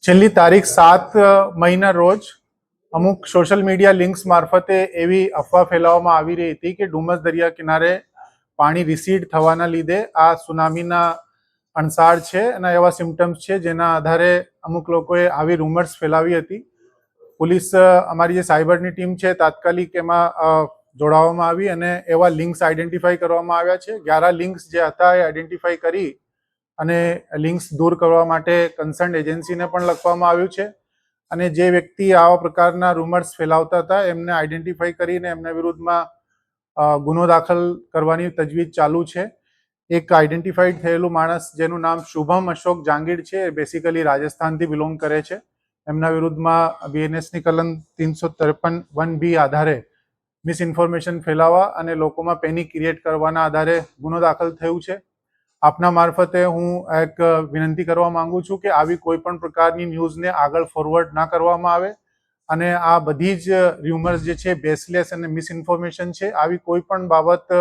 છેલ્લી તારીખ 7 મઈના રોજ અમુક સોશિયલ મીડિયા લિંક્સ મારફતે એવી અફવા ફેલાવવામાં આવી રહી હતી કે ડુમસ દરિયા કિનારે પાણી રિસીડ થવાના લીધે આ સુનામીના અણસાર છે અને એવા સિમ્ટમ્સ છે જેના આધારે અમુક લોકોએ આવી રૂમર્સ ફેલાવી હતી. પોલીસ અમારી જે સાયબરની ટીમ છે તાત્કાલિક એમાં જોડાવવામાં આવી અને એવા લિંક્સ આઈડેન્ટિફાઈ કરવામાં આવ્યા છે. 11 લિંક્સ જે હતા એ આઈડેન્ટિફાઈ કરી અને લિંક્સ દૂર કરવા માટે કન્સર્ન એજન્સીને પણ લખવામાં આવ્યું છે અને જે વ્યક્તિ આવા પ્રકારના રૂમર્સ ફેલાવતા હતા એમને આઈડેન્ટિફાઈ કરીને એમના વિરુદ્ધમાં ગુનો દાખલ કરવાની તજવીજ ચાલુ છે. એક આઈડેન્ટિફાઈડ થયેલું માણસ જેનું નામ શુભમ અશોક જાંગીડ છે, એ બેસિકલી રાજસ્થાનથી બિલોંગ કરે છે. એમના વિરુદ્ધમાં બીએનએસની કલમ 353(1)B આધારે મિસઇન્ફોર્મેશન ફેલાવવા અને લોકોમાં પેનિક ક્રિએટ કરવાના આધારે ગુનો દાખલ થયું છે. આપના મારફતે હું એક વિનંતી કરવા માંગુ છું કે આવી કોઈ પણ પ્રકારની ન્યૂઝને આગળ ફોરવર્ડ ના કરવામાં આવે અને આ બધી જ ર્યુમર્સ જે છે બેસલેસ અને મિસઇન્ફોર્મેશન છે. આવી કોઈ પણ બાબત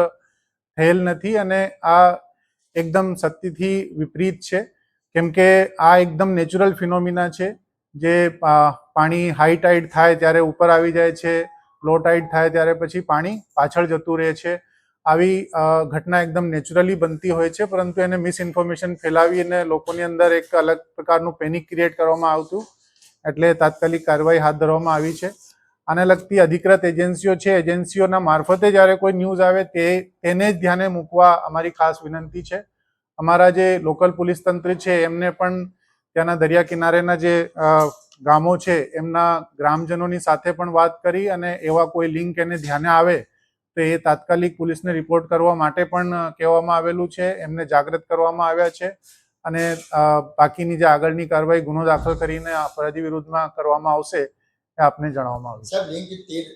થયેલ નથી અને આ એકદમ સત્યથી વિપરીત છે, કેમ કે આ એકદમ નેચરલ ફિનોમિના છે. જે પાણી હાઈ ટાઈડ થાય ત્યારે ઉપર આવી જાય છે, લો ટાઈડ થાય ત્યારે પછી પાણી પાછળ જતું રહે છે. આવી ઘટના એકદમ નેચરલી બનતી હોય છે, પરંતુ એને મિસઇન્ફોર્મેશન ફેલાવીને લોકોની અંદર એક અલગ પ્રકારનું પેનિક ક્રિએટ કરવામાં આવતું, એટલે તાત્કાલિક કાર્યવાહી હાથ ધરવામાં આવી છે. આને લગતી અધિકૃત એજન્સીઓ છે, એજન્સીઓના મારફતે જ્યારે કોઈ ન્યૂઝ આવે તેને જ ધ્યાને મૂકવા અમારી ખાસ વિનંતી છે. અમારા જે લોકલ પોલીસ તંત્ર છે એમને પણ ત્યાંના દરિયા કિનારેના જે ગામો છે એમના ગ્રામજનોની સાથે પણ વાત કરી અને એવા કોઈ લિંક એને ધ્યાને આવે તો એ તાત્કાલિક પોલીસને રિપોર્ટ કરવા માટે પણ કહેવામાં આવેલું છે. એમને જાગૃત કરવામાં આવ્યા છે અને બાકીની જે આગળની કાર્યવાહી ગુનો દાખલ કરીને અપરાધી વિરુદ્ધમાં કરવામાં આવશે એ આપને જણાવવામાં આવ્યું છે.